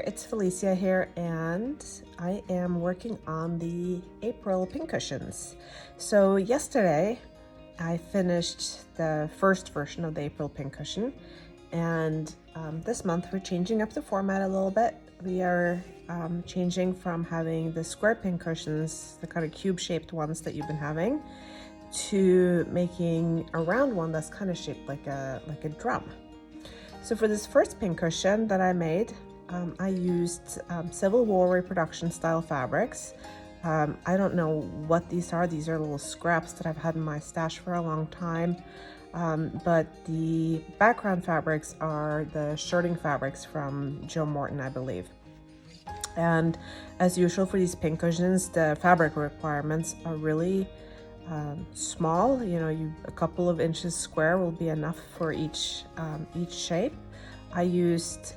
it's Felicia here, and I am working on the April pincushions. So yesterday I finished the first version of the April pincushion, and this month we're changing up the format a little bit. We are changing from having the square pincushions, the kind of cube-shaped ones that you've been having, to making a round one that's kind of shaped like a drum. So for this first pincushion that I made, I used Civil War reproduction style fabrics. I don't know what these are. These are little scraps that I've had in my stash for a long time. But the background fabrics are the shirting fabrics from Joe Morton, I believe. And as usual for these pincushions, the fabric requirements are really small. You know, a couple of inches square will be enough for each shape. I used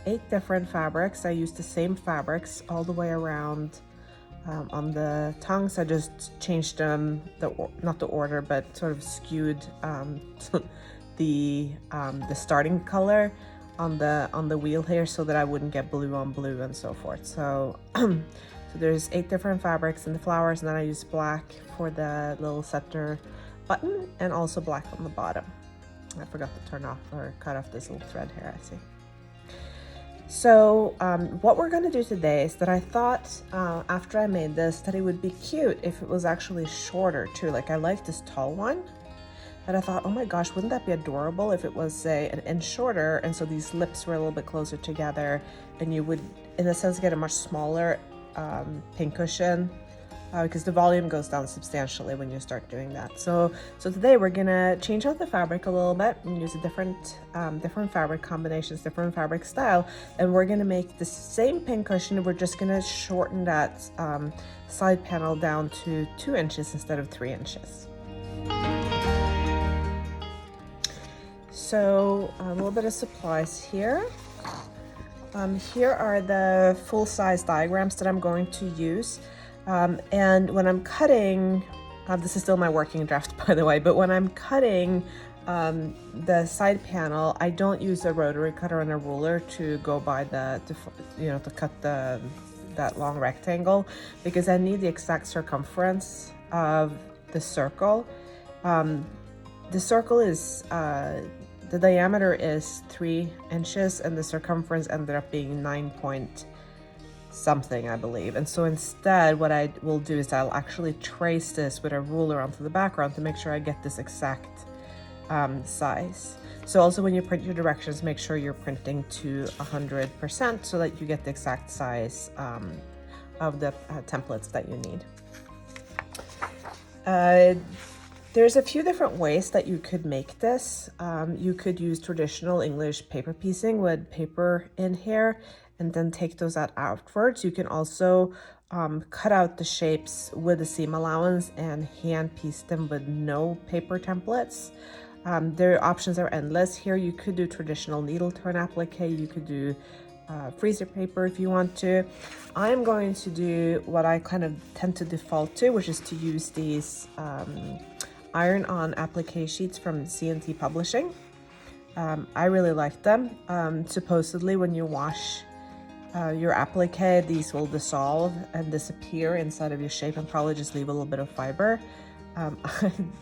8 different fabrics. I used the same fabrics all the way around on the tongues. I just changed them, not the order, but sort of skewed the starting color on the wheel here so that I wouldn't get blue on blue and so forth. So so there's 8 different fabrics in the flowers, and then I used black for the little center button and also black on the bottom. I forgot to turn off or cut off this little thread here, I see. So what we're going to do today is that I thought after I made this that it would be cute if it was actually shorter too. Like, I like this tall one, but I thought, oh my gosh, wouldn't that be adorable if it was, say, an inch shorter, and so these lips were a little bit closer together, and you would in a sense get a much smaller pincushion, because the volume goes down substantially when you start doing that. So today we're gonna change out the fabric a little bit and use a different fabric combinations, different fabric style, and we're gonna make the same pincushion. We're just gonna shorten that side panel down to 2 inches instead of 3 inches. So a little bit of supplies here. Here are the full-size diagrams that I'm going to use. And when I'm cutting, this is still my working draft, by the way, but when I'm cutting the side panel, I don't use a rotary cutter and a ruler to go by to cut that long rectangle, because I need the exact circumference of the circle. The circle is, the diameter is 3 inches and the circumference ended up being 9 point something, I believe. And so instead what I will do is I'll actually trace this with a ruler onto the background to make sure I get this exact size. So also when you print your directions, make sure you're printing to 100% so that you get the exact size of the templates that you need. There's a few different ways that you could make this. You could use traditional English paper piecing with paper in here and then take those out afterwards. You can also cut out the shapes with a seam allowance and hand piece them with no paper templates. Their options are endless. Here you could do traditional needle turn applique, you could do freezer paper if you want to. I'm going to do what I kind of tend to default to, which is to use these iron-on applique sheets from C&T Publishing. I really like them. Supposedly when you wash your applique, these will dissolve and disappear inside of your shape and probably just leave a little bit of fiber.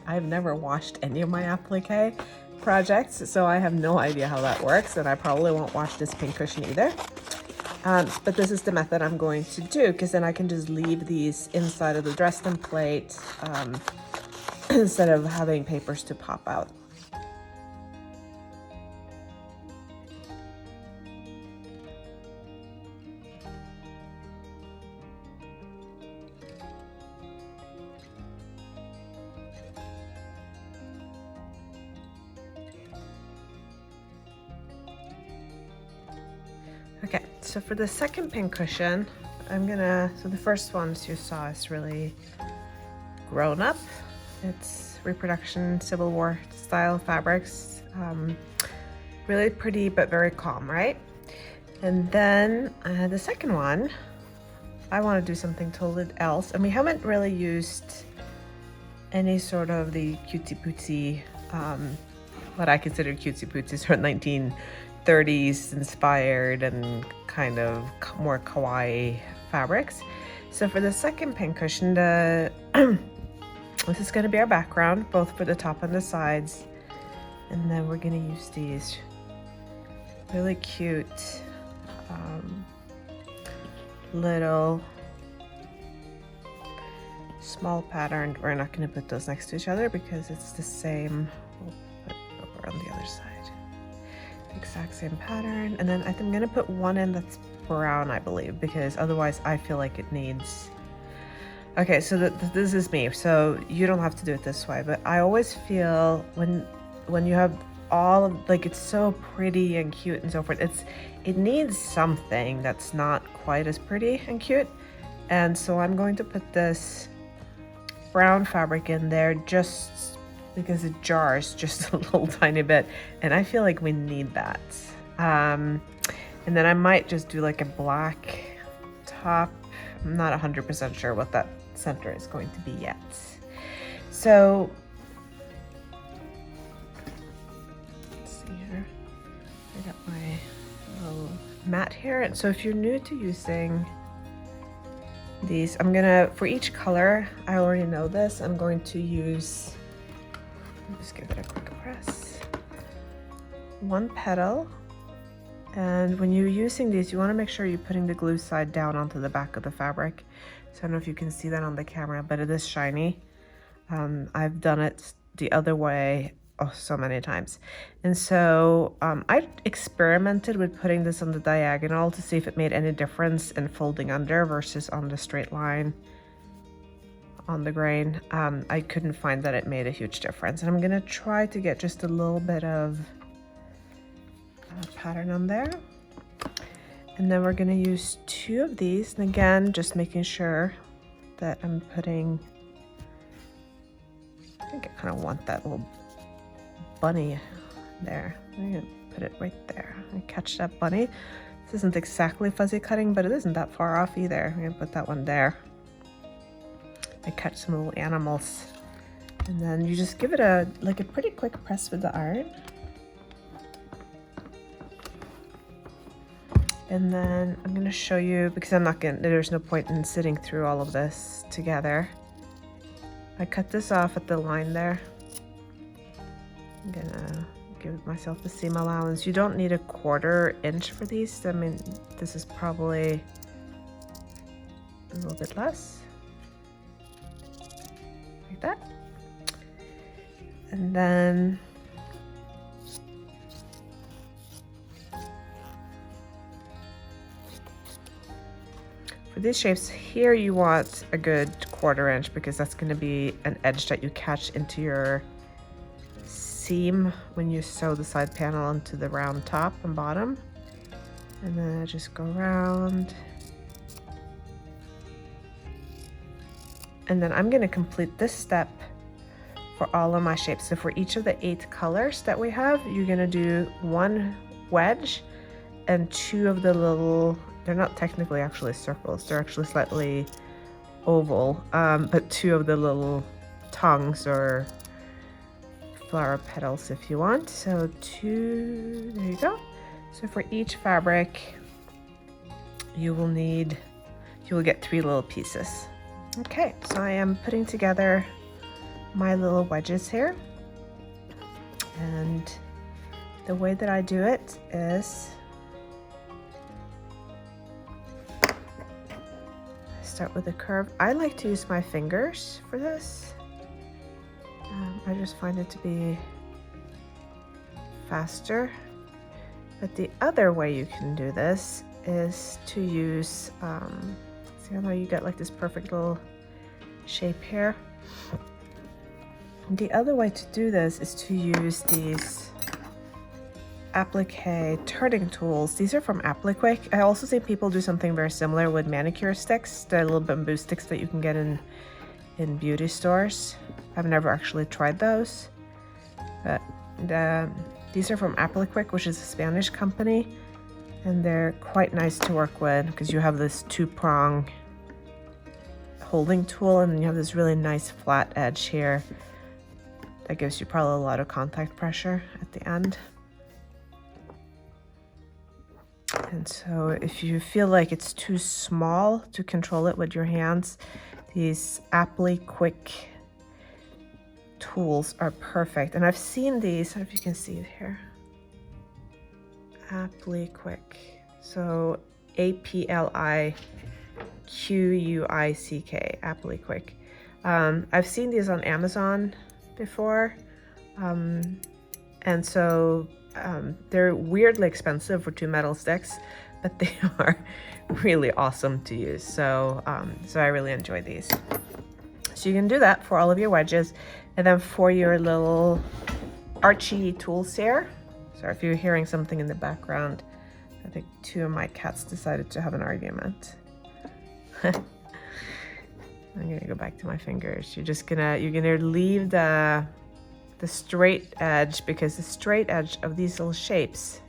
I've never washed any of my applique projects, so I have no idea how that works, and I probably won't wash this pincushion either. But this is the method I'm going to do, because then I can just leave these inside of the Dresden plate instead of having papers to pop out. Okay, so for the second pincushion, so the first one, as you saw, is really grown up. It's reproduction Civil War style fabrics. Really pretty, but very calm, right? And then the second one, I want to do something totally else. And we haven't really used any sort of the cutesy pootsy, what I consider cutesy pootsy sort of 30s inspired and kind of more kawaii fabrics. So for the second pincushion, this is going to be our background, both for the top and the sides. And then we're going to use these really cute little small pattern. We're not going to put those next to each other because it's the same. We'll put it over on the other side. The exact same pattern. And then I think I'm going to put one in that's brown, I believe, because otherwise I feel like it needs... Okay, so this is me, so you don't have to do it this way, but I always feel when you have all of, like, it's so pretty and cute and so forth, it needs something that's not quite as pretty and cute. And so I'm going to put this brown fabric in there just because it jars just a little tiny bit, and I feel like we need that. And then I might just do like a black top. I'm not 100% sure what that center is going to be yet. So let's see here. I got my little mat here. And so if you're new to using these, I'm gonna, for each color, I already know this, I'm going to use, just give it a quick press, one petal. And when you're using these, you want to make sure you're putting the glue side down onto the back of the fabric. So I don't know if you can see that on the camera, but it is shiny. I've done it the other way so many times. And so I experimented with putting this on the diagonal to see if it made any difference in folding under versus on the straight line on the grain. I couldn't find that it made a huge difference. And I'm going to try to get just a little bit of pattern on there, and then we're going to use two of these, and again just making sure that I'm putting, I think I kind of want that little bunny there. I'm going to put it right there and catch that bunny. This isn't exactly fuzzy cutting, but it isn't that far off either. I'm going to put that one there. I catch some little animals, and then you just give it a pretty quick press with the iron. And then I'm going to show you, because there's no point in sitting through all of this together. I cut this off at the line there. I'm going to give myself the seam allowance. You don't need a 1/4 inch for these. I mean, this is probably a little bit less. Like that. And then for these shapes here, you want a good 1/4 inch because that's going to be an edge that you catch into your seam when you sew the side panel onto the round top and bottom. And then I just go around. And then I'm going to complete this step for all of my shapes. So for each of the 8 colors that we have, you're going to do 1 wedge and 2 of the little, they're not technically actually circles, they're actually slightly oval, but 2 of the little tongues or flower petals if you want. So 2, there you go. So for each fabric, you will get 3 little pieces. Okay, so I am putting together my little wedges here. And the way that I do it is start with a curve. I like to use my fingers for this. I just find it to be faster. But the other way you can do this is to use, see how you get like this perfect little shape here? The other way to do this is to use these applique turning tools. These are from Applique. I also see people do something very similar with manicure sticks, the little bamboo sticks that you can get in beauty stores. I've never actually tried those, but these are from Applique, which is a Spanish company, and they're quite nice to work with because you have this 2-prong holding tool, and then you have this really nice flat edge here that gives you probably a lot of contact pressure at the end. And so if you feel like it's too small to control it with your hands, these Applique tools are perfect. And I've seen these, I don't know if you can see it here. Applique. So Applique, Applique. I've seen these on Amazon before. And so they're weirdly expensive for 2 metal sticks, but they are really awesome to use. So, so I really enjoy these. So you can do that for all of your wedges. And then for your little Archie tools here. Sorry if you're hearing something in the background. I think 2 of my cats decided to have an argument. I'm gonna go back to my fingers. You're gonna leave the straight edge, because the straight edge of these little shapes,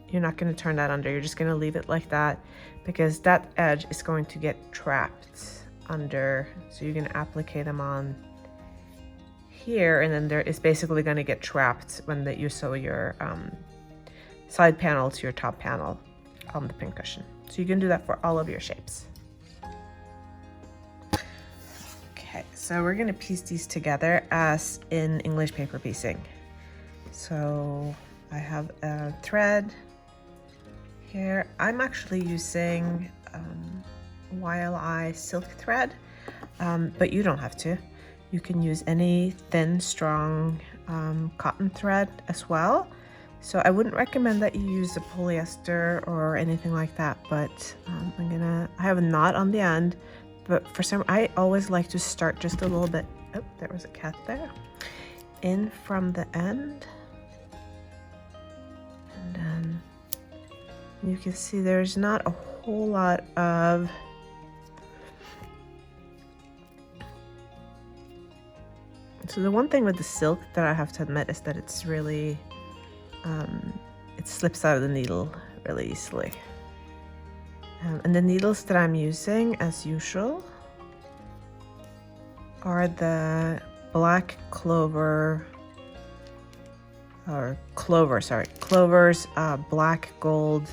you're not going to turn that under. You're just going to leave it like that, because that edge is going to get trapped under. So you're going to applique them on here, and then it's basically going to get trapped when you sew your side panel to your top panel on the pincushion. So you can do that for all of your shapes. Okay, so we're gonna piece these together as in English paper piecing. So I have a thread here. I'm actually using YLI silk thread, but you don't have to. You can use any thin, strong cotton thread as well. So I wouldn't recommend that you use the polyester or anything like that, but I have a knot on the end. But for some, I always like to start just a little bit. Oh, there was a cat there. In from the end. And then you can see there's not a whole lot of So the one thing with the silk that I have to admit is that it's really, it slips out of the needle really easily. And the needles that I'm using, as usual, are the black clover, Clover's black gold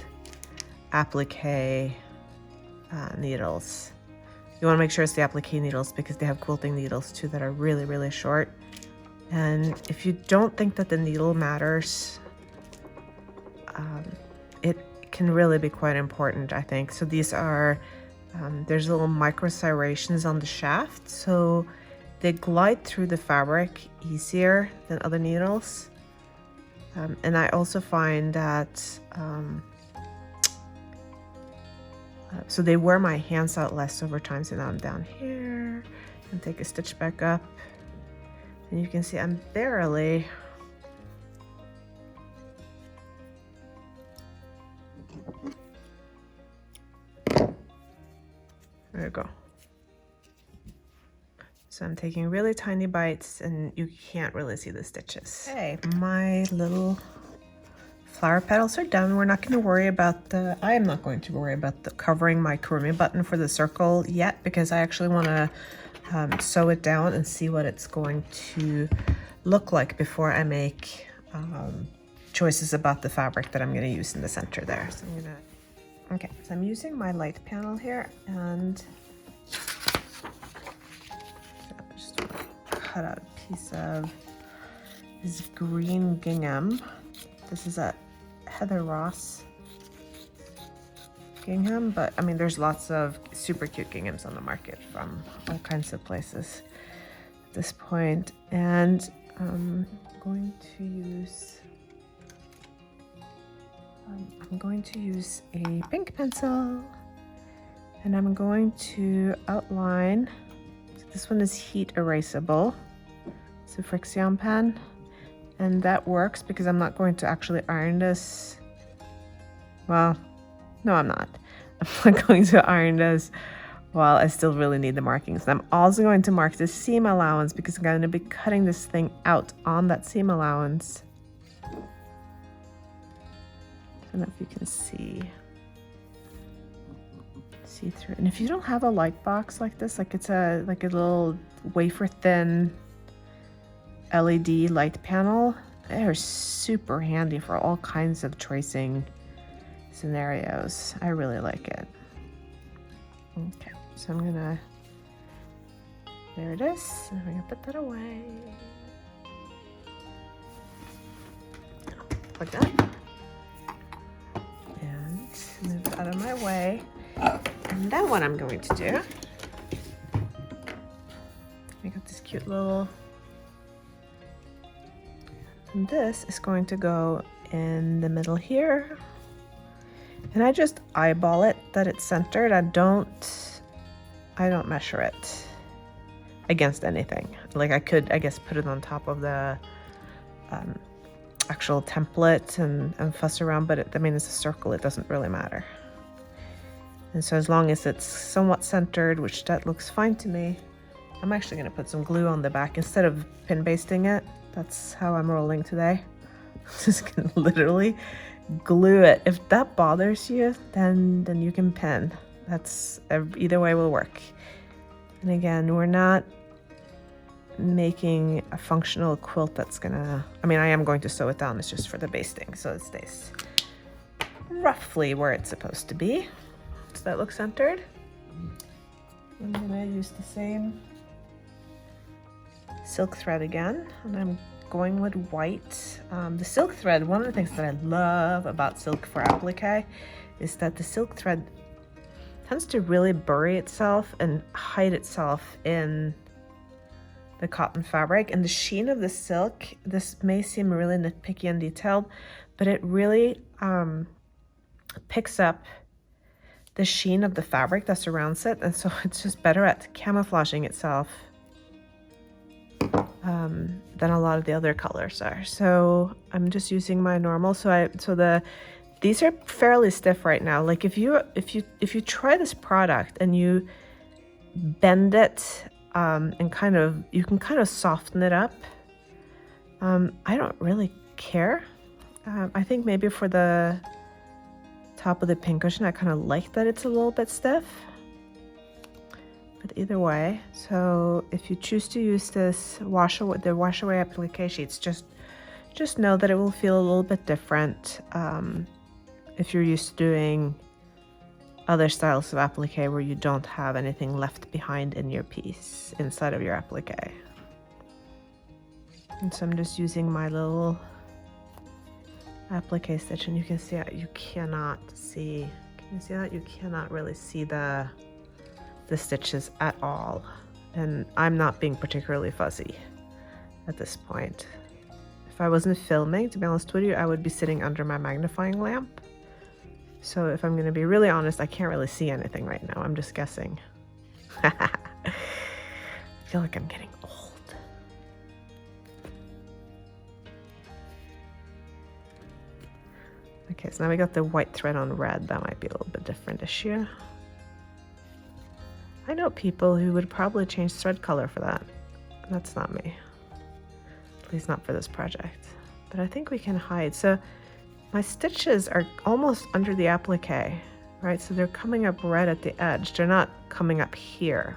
applique needles. You want to make sure it's the applique needles, because they have quilting needles too that are really, really short. And if you don't think that the needle matters, it can really be quite important, I think. So these are, there's little micro serrations on the shaft, so they glide through the fabric easier than other needles. And I also find that, so they wear my hands out less over time. So now I'm down here and take a stitch back up. And you can see I'm barely, there you go. So I'm taking really tiny bites and you can't really see the stitches. Okay, my little flower petals are done. We're not going to worry about I am not going to worry about the covering my kurumi button for the circle yet, because I actually want to sew it down and see what it's going to look like before I make choices about the fabric that I'm going to use in the center there. So okay, so I'm using my light panel here, and just want to cut out a piece of this green gingham. This is a Heather Ross gingham, but I mean, there's lots of super cute ginghams on the market from all kinds of places at this point. And I'm going to use a pink pencil, and I'm going to outline. So this one is heat erasable. It's a Frixion pen. And that works because I'm not going to actually iron this. Well, no, I'm not. I'm not going to iron this while I still really need the markings. And I'm also going to mark the seam allowance, because I'm going to be cutting this thing out on that seam allowance. I don't know if you can see through. And if you don't have a light box like this, like it's a little wafer thin LED light panel, they're super handy for all kinds of tracing scenarios. I really like it. Okay, so I'm gonna, there it is. I'm gonna put that away. Like that. And move it out of my way. And then what I'm going to do, I got this cute little, and this is going to go in the middle here. And I just eyeball it that it's centered. I don't measure it against anything. Like I could, I guess, put it on top of the actual template and fuss around, but I mean, it's a circle, it doesn't really matter. And so as long as it's somewhat centered, which that looks fine to me, I'm actually gonna put some glue on the back instead of pin basting it. That's how I'm rolling today. Just gonna literally glue it. If that bothers you, then you can pin. That's, either way will work. And again, we're not making a functional quilt that's gonna, I mean, I am going to sew it down, it's just for the basting, so it stays roughly where it's supposed to be. Does that look centered? I'm gonna use the same silk thread again, and I'm going with white. The silk thread, one of the things that I love about silk for applique is that the silk thread tends to really bury itself and hide itself in the cotton fabric, and the sheen of the silk, this may seem really nitpicky and detailed, but it really picks up the sheen of the fabric that surrounds it, and so it's just better at camouflaging itself than a lot of the other colors are. So I'm just using my normal. These are fairly stiff right now. Like if you try this product and you bend it and you can kind of soften it up. I don't really care. I think maybe for the top of the pincushion, I kind of like that it's a little bit stiff. But either way, so if you choose to use this the wash away applique sheets, just know that it will feel a little bit different if you're used to doing other styles of applique where you don't have anything left behind in your piece inside of your applique. And so I'm just using my little applique stitch, and you can see you cannot see, can you see that? You cannot really see the stitches at all. And I'm not being particularly fuzzy at this point. If I wasn't filming, to be honest with you, I would be sitting under my magnifying lamp. So if I'm gonna be really honest, I can't really see anything right now. I'm just guessing. I feel like I'm getting old. Okay, so now we got the white thread on red. That might be a little bit different issue. I know people who would probably change thread color for that. That's not me. At least not for this project. But I think we can hide. So my stitches are almost under the applique, right? So they're coming up right at the edge. They're not coming up here.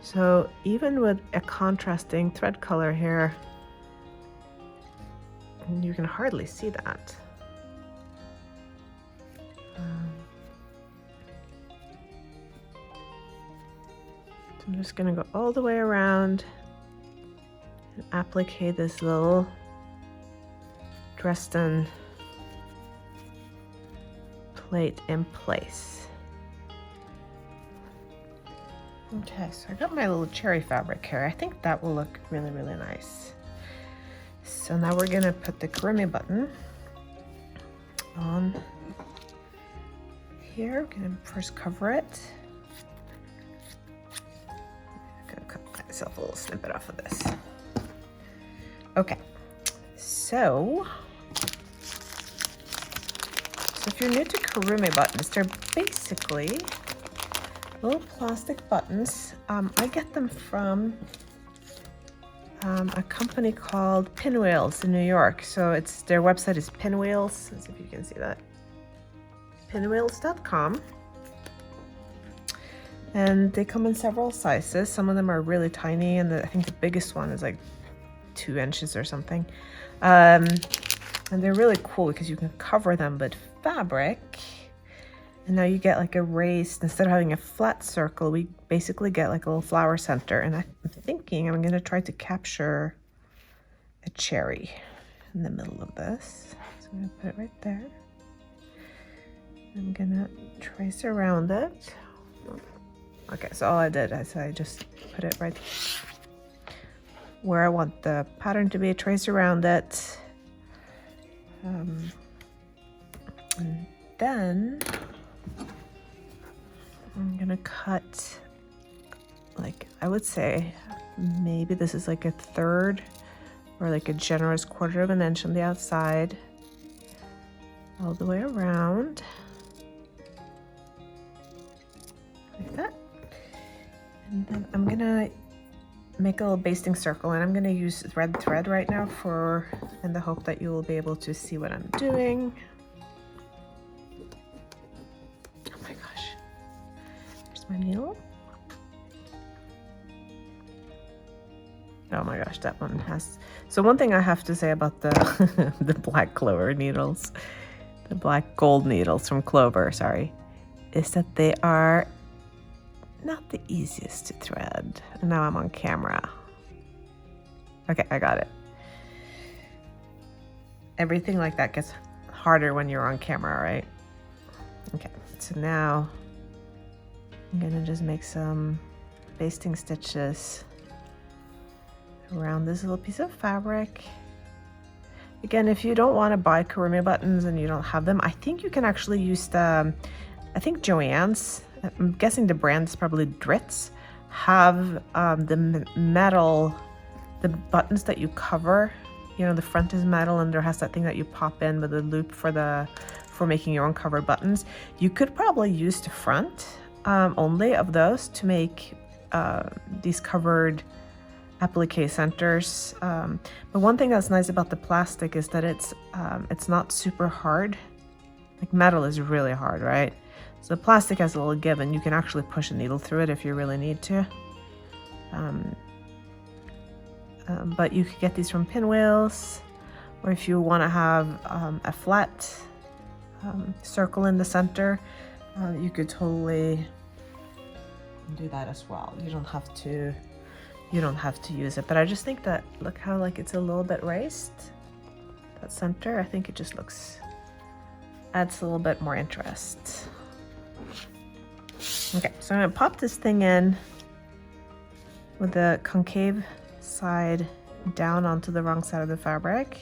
So even with a contrasting thread color here, you can hardly see that. So I'm just gonna go all the way around and applique this little Dresden plate in place. Okay, so I got my little cherry fabric here. I think that will look really, really nice. So now we're gonna put the Kurumi button on here. I'm gonna first cover it. I'm gonna cut myself a little snippet off of this. Okay, so if you're new to Kurumi buttons, they're basically little plastic buttons. I get them from a company called Pinwheels in New York. So their website is Pinwheels. Let's see if you can see that. Pinwheels.com. And they come in several sizes. Some of them are really tiny, and I think the biggest one is like 2 inches or something. And they're really cool because you can cover them with fabric. And now you get like a raised, instead of having a flat circle, we basically get like a little flower center. And I'm thinking I'm going to try to capture a cherry in the middle of this. So I'm going to put it right there. I'm going to trace around it. Okay, so all I did is I just put it right where I want the pattern to be, trace around it. And then I'm gonna cut, like, I would say maybe this is like a 1/3 or like a generous 1/4 of an inch on the outside, all the way around, like that. And then I'm gonna make a little basting circle, and I'm gonna use red thread right now in the hope that you will be able to see what I'm doing. Oh my gosh, there's my needle. Oh my gosh, that one has, so one thing I have to say about the the black clover needles, the black gold needles from Clover, sorry, is that they are not the easiest to thread. And now I'm on camera. Okay, I got it. Everything like that gets harder when you're on camera, right? Okay, so now I'm gonna just make some basting stitches around this little piece of fabric. Again, if you don't want to buy kurumi buttons and you don't have them, I think you can actually use the, I think Joann's, I'm guessing the brand is probably Dritz, have the metal, the buttons that you cover, you know, the front is metal and there has that thing that you pop in with a loop for making your own covered buttons. You could probably use the front only of those to make these covered applique centers. But one thing that's nice about the plastic is that it's not super hard. Like metal is really hard, right? So the plastic has a little give, and you can actually push a needle through it if you really need to. But you could get these from Pinwheels, or if you want to have a flat circle in the center, you could totally do that as well. You don't have to use it. But I just think that, look how like it's a little bit raised, that center. I think it just adds a little bit more interest. Okay, so I'm gonna pop this thing in with the concave side down onto the wrong side of the fabric.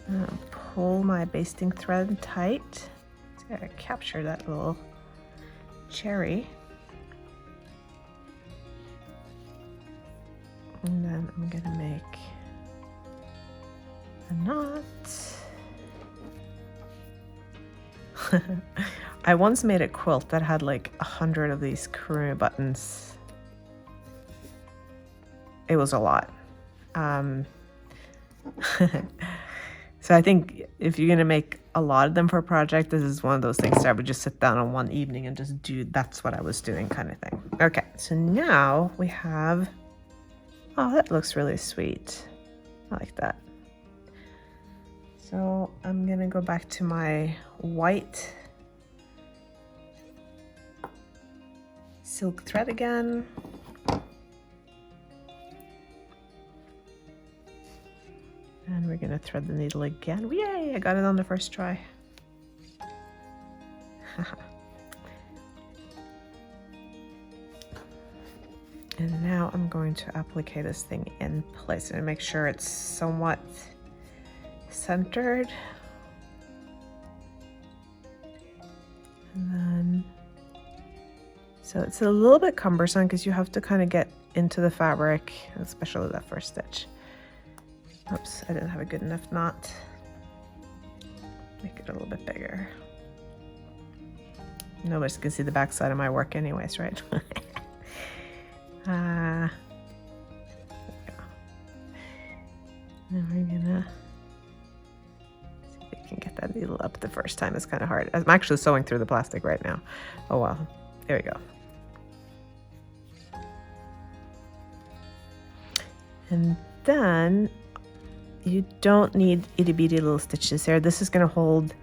I'm gonna pull my basting thread tight. Just gotta capture that little cherry. And then I'm gonna make a knot. I once made a quilt that had like 100 of these kurumi buttons. It was a lot. So I think if you're gonna make a lot of them for a project, this is one of those things that I would just sit down on one evening and just do, that's what I was doing kind of thing. Okay, so now we have, oh, that looks really sweet. I like that. So I'm gonna go back to my white silk thread again. And we're gonna thread the needle again. Yay, I got it on the first try. And now I'm going to applique this thing in place and make sure it's somewhat centered. And then, so it's a little bit cumbersome because you have to kind of get into the fabric, especially that first stitch. Oops, I didn't have a good enough knot. Make it a little bit bigger. Nobody's gonna see the back side of my work anyways, right? There we go. Now we're gonna see if we can get that needle up the first time. It's kind of hard. I'm actually sewing through the plastic right now. Oh well, there we go. And then you don't need itty bitty little stitches here. This is going to hold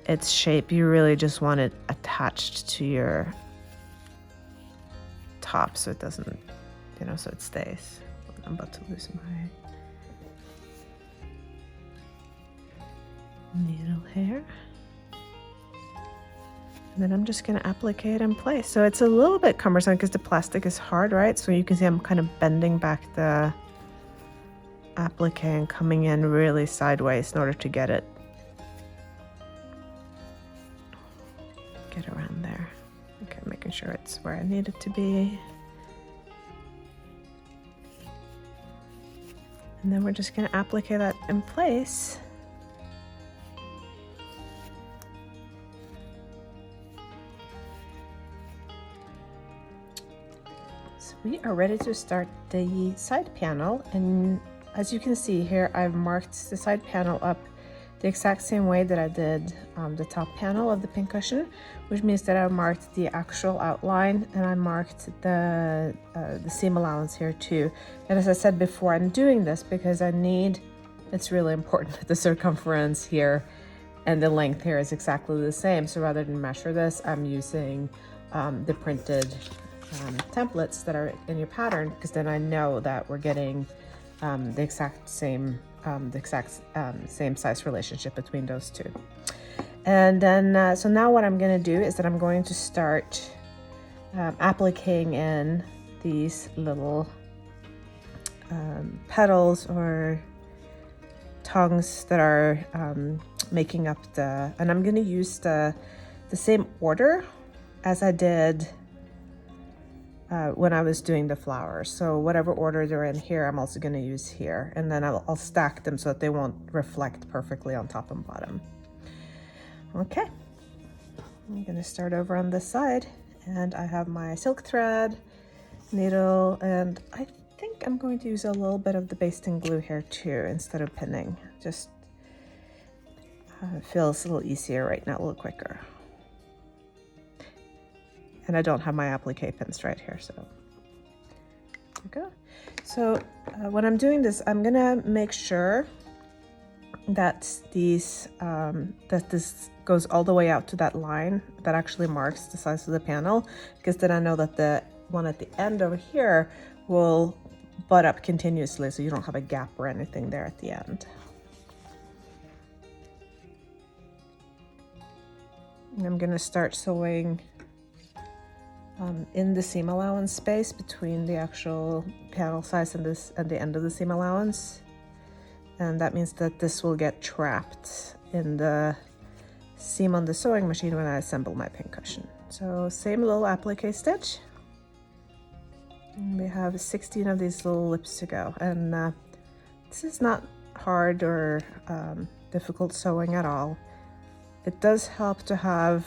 its shape. You really just want it attached to your top so it doesn't, you know, so it stays. I'm about to lose my needle here. And then I'm just going to applique it in place. So it's a little bit cumbersome because the plastic is hard, right? So you can see I'm kind of bending back the applique and coming in really sideways in order to get it around there. Okay, making sure it's where I need it to be. And then we're just going to applique that in place. So we are ready to start the side panel, and as you can see here, I've marked the side panel up the exact same way that I did the top panel of the pincushion, which means that I marked the actual outline and I marked the seam allowance here too. And as I said before, I'm doing this because it's really important that the circumference here and the length here is exactly the same. So rather than measure this, I'm using the printed templates that are in your pattern, because then I know that we're getting the exact same size relationship between those two. And then so now what I'm going to do is that I'm going to start appliquing in these little petals or tongues that are making up and I'm going to use the same order as I did when I was doing the flowers. So whatever order they're in here, I'm also going to use here, and then I'll stack them so that they won't reflect perfectly on top and bottom. Okay, I'm going to start over on this side, and I have my silk thread, needle, and I think I'm going to use a little bit of the basting glue here too instead of pinning. Just feels a little easier right now, a little quicker. And I don't have my applique pins right here, so there we go. So when I'm doing this, I'm gonna make sure that this goes all the way out to that line that actually marks the size of the panel, because then I know that the one at the end over here will butt up continuously, so you don't have a gap or anything there at the end. And I'm gonna start sewing in the seam allowance space between the actual panel size and the end of the seam allowance, and that means that this will get trapped in the seam on the sewing machine when I assemble my pincushion. So same little applique stitch, and we have 16 of these little lips to go, and this is not hard or difficult sewing at all. It does help to have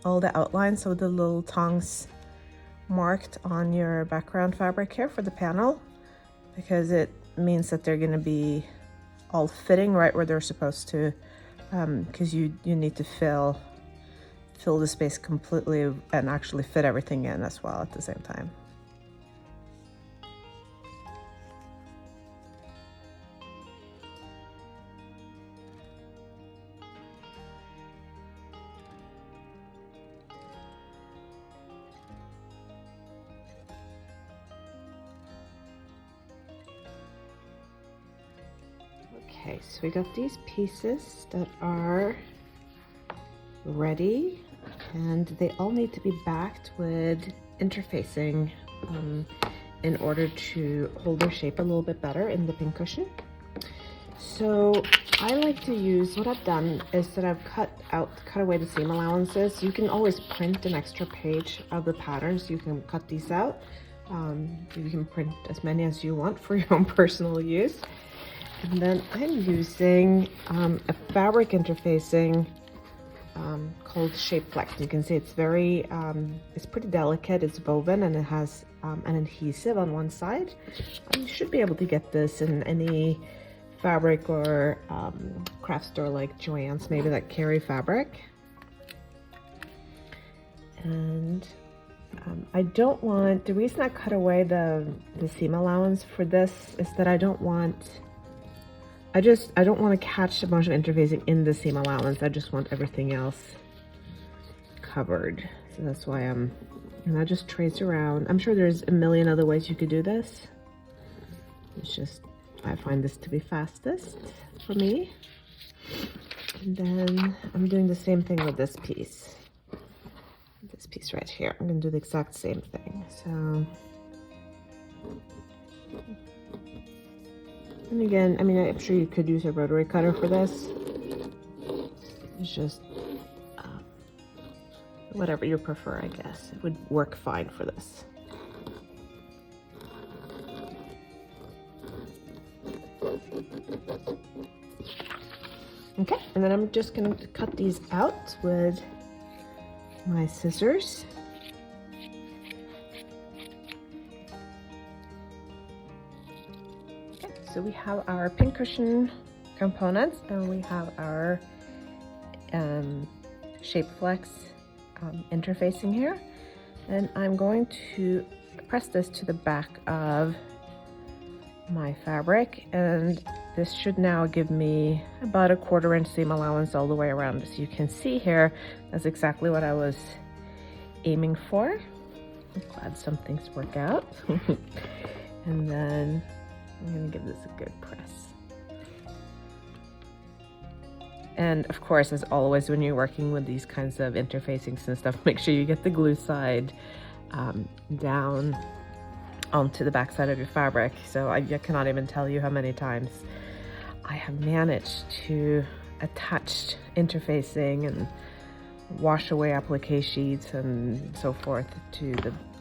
all the outlines of the little tongues marked on your background fabric here for the panel, because it means that they're going to be all fitting right where they're supposed to, because you need to fill the space completely and actually fit everything in as well at the same time. Okay, so we got these pieces that are ready, and they all need to be backed with interfacing in order to hold their shape a little bit better in the pincushion. So I like to use, what I've done is that I've cut away the seam allowances. You can always print an extra page of the patterns. You can cut these out. You can print as many as you want for your own personal use. And then I'm using a fabric interfacing called Shape Flex. You can see it's very, it's pretty delicate. It's woven and it has an adhesive on one side. You should be able to get this in any fabric or craft store like Joann's, maybe, that carry fabric. And I don't want, the reason I cut away the seam allowance for this is that I don't want to catch a bunch of interfacing in the seam allowance. I just want everything else covered. So that's why and I just trace around. I'm sure there's a million other ways you could do this. It's just, I find this to be fastest for me. And then I'm doing the same thing with this piece. This piece right here. I'm gonna do the exact same thing. So, and again, I mean, I'm sure you could use a rotary cutter for this. It's just whatever you prefer, I guess. It would work fine for this. Okay, and then I'm just gonna cut these out with my scissors. Okay, so we have our pincushion components and we have our shape flex interfacing here. And I'm going to press this to the back of my fabric, and this should now give me about a 1/4 inch seam allowance all the way around. As you can see here, that's exactly what I was aiming for. I'm glad some things work out. And then I'm gonna give this a good press. And of course, as always, when you're working with these kinds of interfacings and stuff, make sure you get the glue side down onto the back side of your fabric. So I cannot even tell you how many times I have managed to attach interfacing and wash away applique sheets and so forth to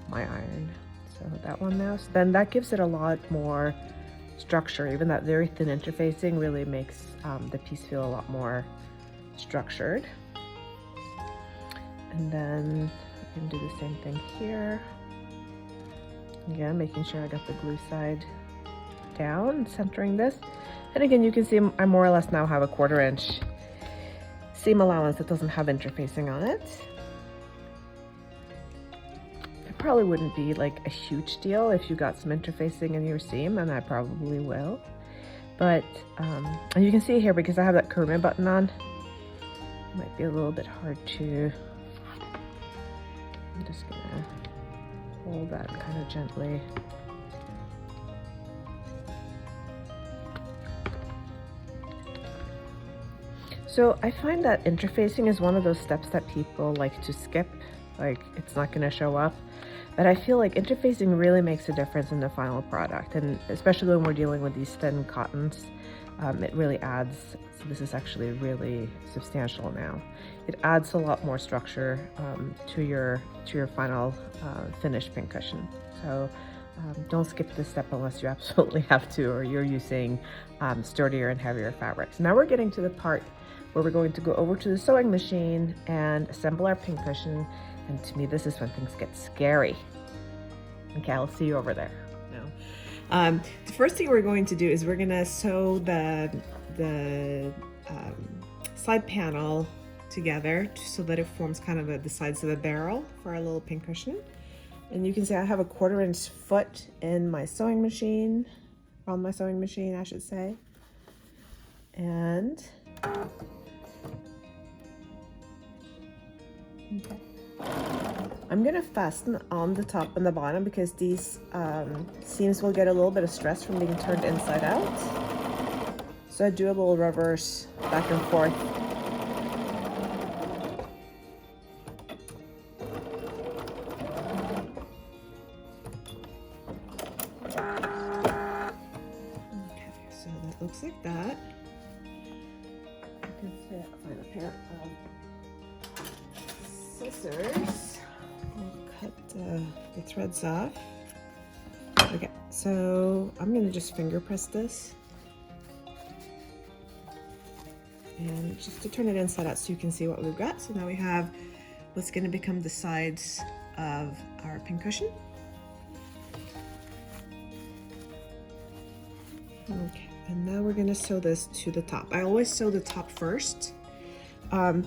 my iron. So that one now, so then that gives it a lot more structure. Even that very thin interfacing really makes the piece feel a lot more structured. And then I can do the same thing here. Again, making sure I got the glue side down, centering this. And again, you can see I more or less now have a 1/4 inch seam allowance that doesn't have interfacing on it. It probably wouldn't be like a huge deal if you got some interfacing in your seam, and I probably will. But, and you can see here, because I have that curving button on, it might be a little bit hard to, I'm just gonna hold that kind of gently. So I find that interfacing is one of those steps that people like to skip, like it's not going to show up. But I feel like interfacing really makes a difference in the final product, and especially when we're dealing with these thin cottons, it really adds. So this is actually really substantial now. It adds a lot more structure to your final finished pincushion. So don't skip this step unless you absolutely have to, or you're using sturdier and heavier fabrics. Now we're getting to the part where we're going to go over to the sewing machine and assemble our pincushion. And to me, this is when things get scary. Okay, I'll see you over there. No. The first thing we're going to do is we're gonna sew the side panel together so that it forms kind of the sides of a barrel for our little pincushion. And you can see I have a 1/4 inch foot in my sewing machine, on my sewing machine, I should say. And okay. I'm gonna fasten on the top and the bottom because these seams will get a little bit of stress from being turned inside out. So I do a little reverse back and forth. Okay, so that looks like that. I can find a pair of scissors. I'll cut the threads off. Okay, so I'm gonna just finger press this. And just to turn it inside out so you can see what we've got. So now we have what's gonna become the sides of our pincushion. Okay, and now we're gonna sew this to the top. I always sew the top first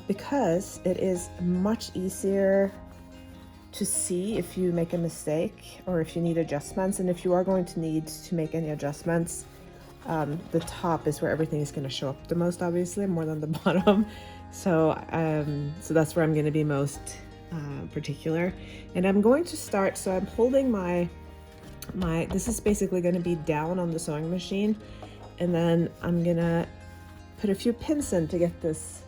because it is much easier to see if you make a mistake or if you need adjustments. And if you are going to need to make any adjustments, the top is where everything is going to show up the most, obviously, more than the bottom. So that's where I'm going to be most particular. And I'm going to start, so I'm holding this is basically going to be down on the sewing machine, and then I'm going to put a few pins in to get this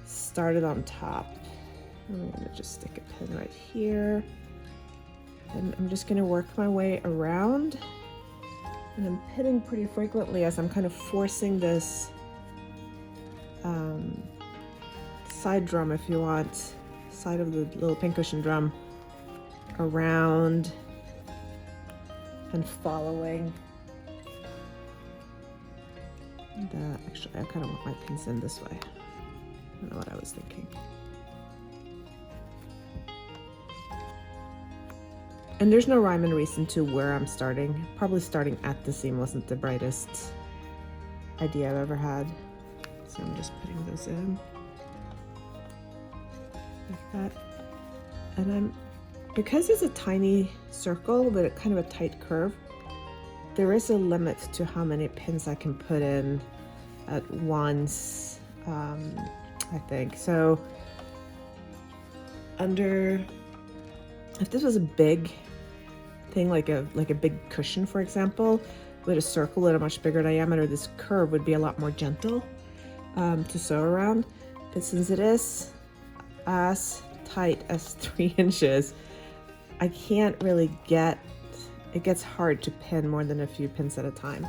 started on top. I'm going to just stick a pin right here, and I'm just going to work my way around, and I'm pinning pretty frequently as I'm kind of forcing this side drum, if you want, side of the little pincushion drum around and following actually I kind of want my pins in this way. I don't know what I was thinking. And there's no rhyme and reason to where I'm starting. Probably starting at the seam wasn't the brightest idea I've ever had. So I'm just putting those in like that. And because it's a tiny circle but kind of a tight curve, there is a limit to how many pins I can put in at once, I think. So if this was a big thing, like a big cushion, for example, with a circle at a much bigger diameter, this curve would be a lot more gentle to sew around. But since it is as tight as 3 inches, I can't really it gets hard to pin more than a few pins at a time.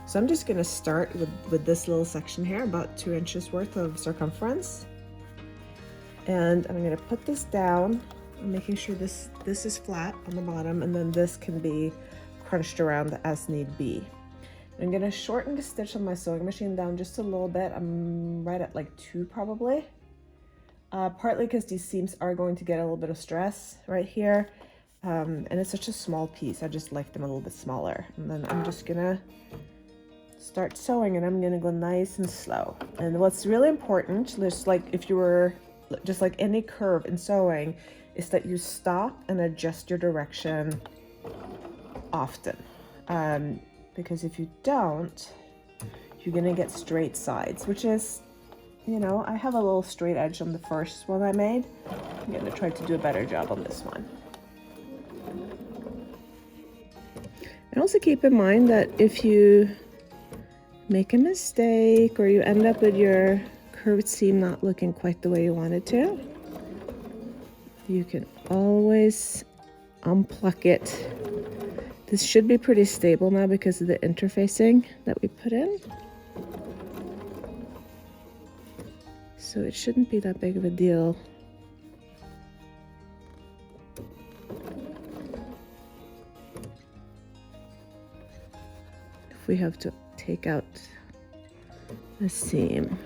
So I'm just gonna start with this little section here, about 2 inches worth of circumference. And I'm gonna put this down, making sure this is flat on the bottom, and then this can be crunched around as need be. I'm gonna shorten the stitch on my sewing machine down just a little bit. I'm right at like 2 probably. Partly because these seams are going to get a little bit of stress right here. And it's such a small piece, I just like them a little bit smaller. And then I'm just gonna start sewing, and I'm gonna go nice and slow. And what's really important, just like any curve in sewing, is that you stop and adjust your direction often. Because if you don't, you're gonna get straight sides, which is, I have a little straight edge on the first one I made. I'm gonna try to do a better job on this one. And also keep in mind that if you make a mistake or you end up with your curved seam not looking quite the way you want it to, you can always unpluck it. This should be pretty stable now because of the interfacing that we put in. So it shouldn't be that big of a deal. If we have to take out a seam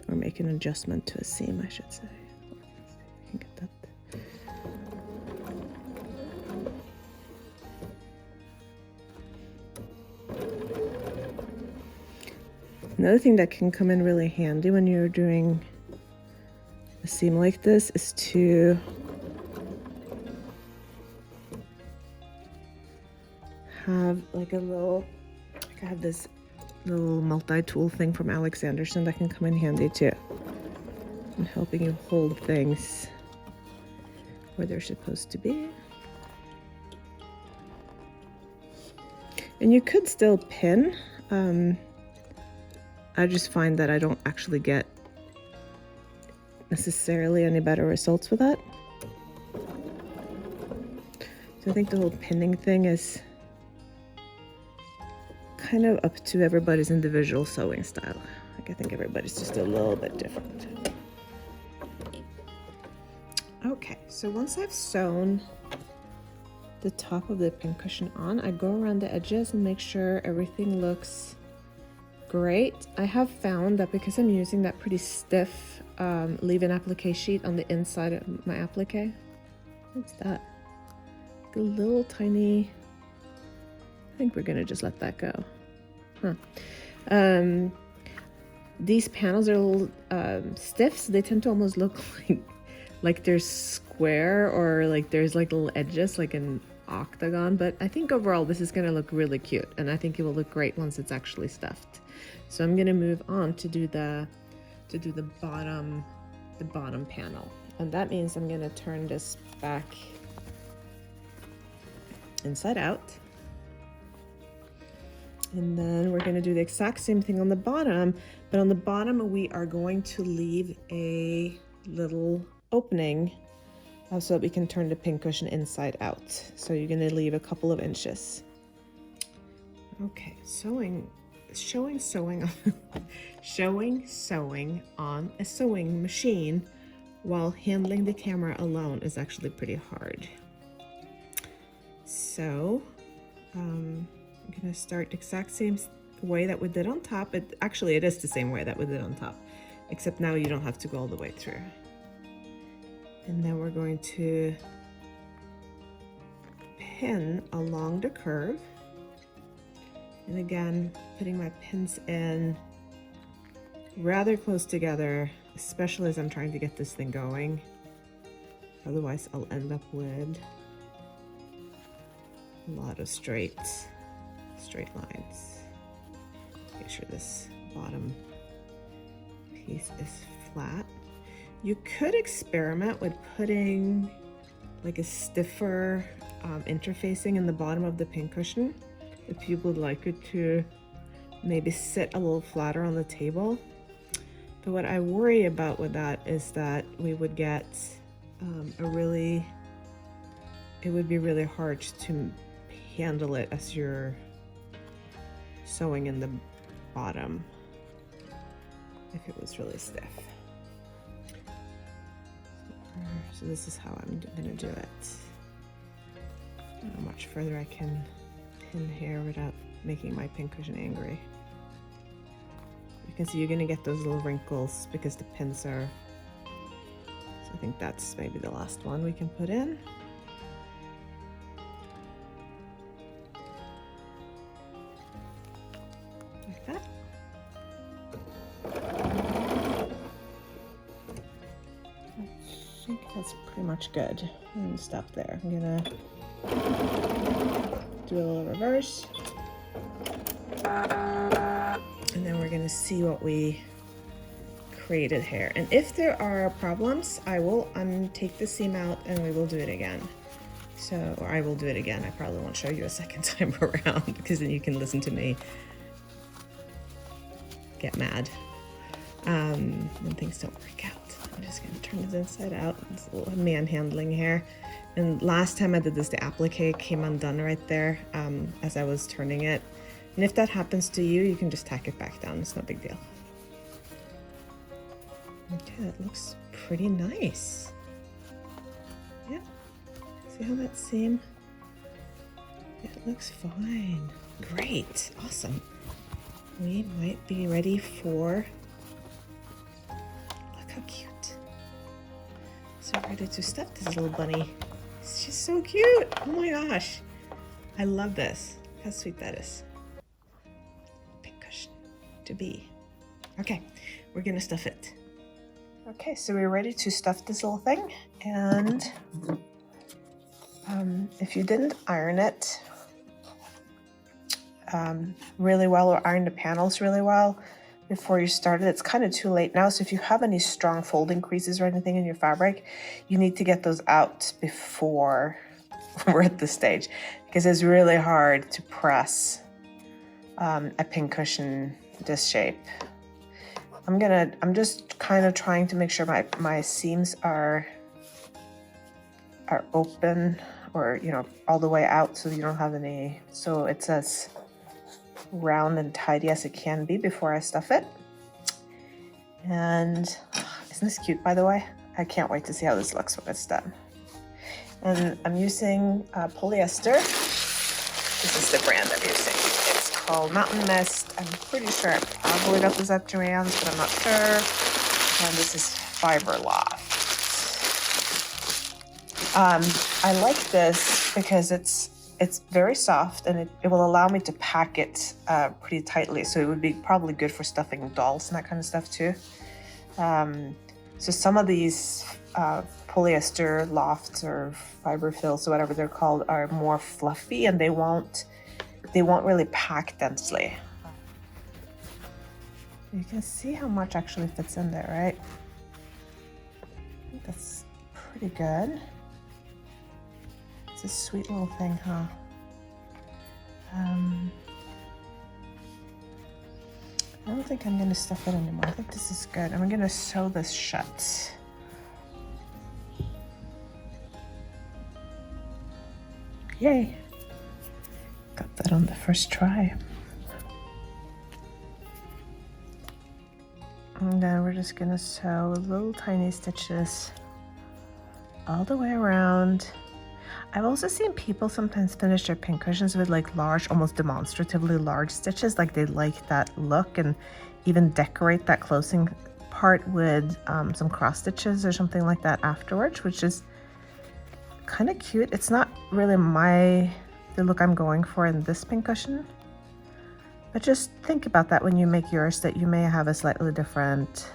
or make an adjustment to a seam, I should say. Let's see if we can get that. Another thing that can come in really handy when you're doing a seam like this is to have like I have this little multi-tool thing from Alex Anderson that can come in handy too, in helping you hold things where they're supposed to be. And you could still pin. I just find that I don't actually get necessarily any better results with that. So I think the whole pinning thing is kind of up to everybody's individual sewing style. Like, I think everybody's just a little bit different. Okay, so once I've sewn the top of the pincushion on, I go around the edges and make sure everything looks great. I have found that because I'm using that pretty stiff leave-in applique sheet on the inside of my applique. What's that? Like a little tiny, I think we're gonna just let that go. these panels are a little stiff, so they tend to almost look like they're square, or like there's like little edges like an octagon. But I think overall this is gonna look really cute, and I think it will look great once it's actually stuffed. So I'm gonna move on to do the bottom panel, and that means I'm gonna turn this back inside out. And then we're going to do the exact same thing on the bottom, but on the bottom we are going to leave a little opening so that we can turn the pincushion inside out. So you're going to leave a couple of inches. Okay, showing sewing on a sewing machine while handling the camera alone is actually pretty hard. So I'm gonna start the exact same way that we did on top. Actually it is the same way that we did on top, except now you don't have to go all the way through. And then we're going to pin along the curve, and again putting my pins in rather close together, especially as I'm trying to get this thing going. Otherwise I'll end up with a lot of straight lines. Make sure this bottom piece is flat. You could experiment with putting like a stiffer interfacing in the bottom of the pincushion if you would like it to maybe sit a little flatter on the table. But what I worry about with that is that we would get it would be really hard to handle it as you're sewing in the bottom if it was really stiff. So this is how I'm gonna do it. I don't know how much further I can pin here without making my pincushion angry. You can see you're gonna get those little wrinkles because the pins are, so I think that's maybe the last one we can put in. Like that. I think that's pretty much good. I'm gonna stop there. I'm gonna do a little reverse. And then we're gonna see what we created here. And if there are problems, I will untake the seam out and we will do it again. So, or I will do it again. I probably won't show you a second time around because then you can listen to me get mad when things don't work out. I'm just gonna turn it inside out. It's a little manhandling here. And last time I did this, the applique came undone right there as I was turning it. And if that happens to you, you can just tack it back down. It's no big deal. Okay, that looks pretty nice. Yeah, see how that seam? It looks fine. Great, awesome. We might be ready for, look how cute. So ready to stuff this little bunny. It's just so cute. Oh my gosh. I love this. How sweet that is. Pincushion to be. Okay, we're gonna stuff it. Okay, so we're ready to stuff this little thing. And if you didn't iron it really well, or iron the panels really well before you started, it's kind of too late now. So if you have any strong folding creases or anything in your fabric, you need to get those out before we're at this stage, because it's really hard to press a pincushion this shape. I'm just kind of trying to make sure my seams are open, or all the way out, so you don't have any, so it's as round and tidy as it can be before I stuff it. And isn't this cute, by the way? I can't wait to see how this looks when it's done. And I'm using polyester. This is the brand I'm using. It's called Mountain Mist. I'm pretty sure I probably got this at Joann's, but I'm not sure. And this is Fiber Loft. I like this because it's very soft, and it will allow me to pack it pretty tightly. So it would be probably good for stuffing dolls and that kind of stuff too. So some of these polyester lofts or fiber fills or whatever they're called are more fluffy, and they won't really pack densely. You can see how much actually fits in there, right? I think that's pretty good. It's a sweet little thing, huh? I don't think I'm gonna stuff it anymore. I think this is good. I'm gonna sew this shut. Yay! Got that on the first try. And then we're just gonna sew little tiny stitches all the way around. I've also seen people sometimes finish their pincushions with like large, almost demonstratively large stitches, like they like that look, and even decorate that closing part with some cross stitches or something like that afterwards, which is kind of cute. It's not really the look I'm going for in this pincushion, but just think about that when you make yours, that you may have a slightly different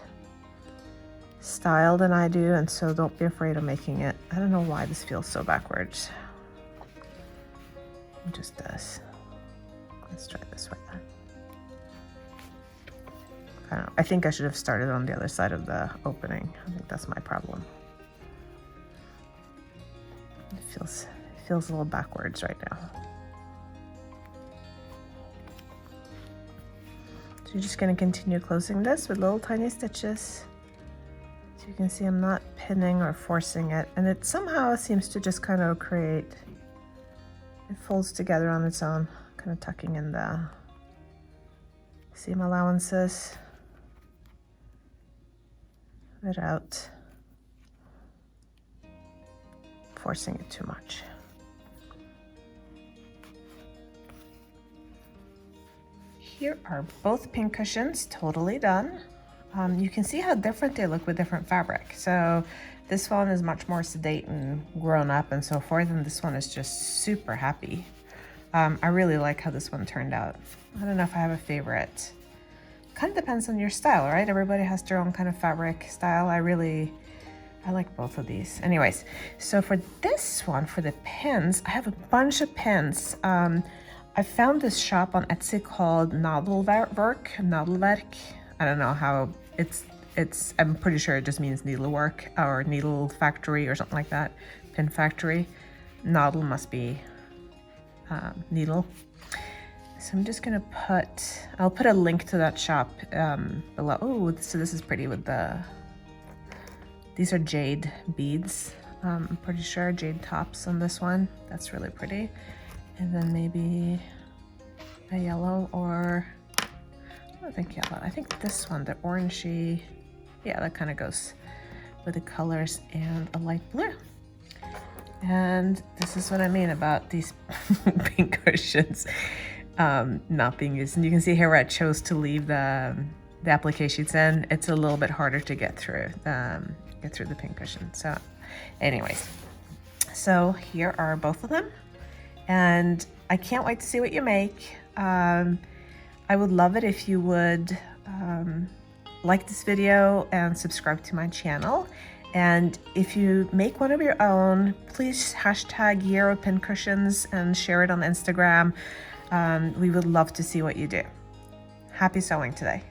style than I do, and so don't be afraid of making it. I don't know why this feels so backwards. It just does. Let's try this way then. I don't know. I think I should have started on the other side of the opening. I think that's my problem. It feels a little backwards right now. So you're just going to continue closing this with little tiny stitches. You can see I'm not pinning or forcing it, and it somehow seems to just kind of create, it folds together on its own, kind of tucking in the seam allowances without forcing it too much. Here are both pincushions totally done. You can see how different they look with different fabric. So this one is much more sedate and grown up and so forth, and this one is just super happy. I really like how this one turned out. I don't know if I have a favorite. Kind of depends on your style, right? Everybody has their own kind of fabric style. I like both of these. Anyways, so for this one, for the pins, I have a bunch of pins. I found this shop on Etsy called Nadelwerk. I don't know how I'm pretty sure it just means needlework or needle factory or something like that. Pin factory. Nadel must be needle. So I'm just gonna I'll put a link to that shop below. Oh, so this is pretty with these are jade beads. I'm pretty sure jade tops on this one. That's really pretty. And then maybe a yellow, or I don't think yellow. I think this one, the orangey, yeah, that kind of goes with the colors, and a light blue. And this is what I mean about these pincushions not being used. And you can see here where I chose to leave the applique sheets in. It's a little bit harder to get through the pincushion. So anyways, so here are both of them, and I can't wait to see what you make. I would love it if you would like this video and subscribe to my channel. And if you make one of your own, please hashtag Year of Pincushions and share it on Instagram. We would love to see what you do. Happy sewing today.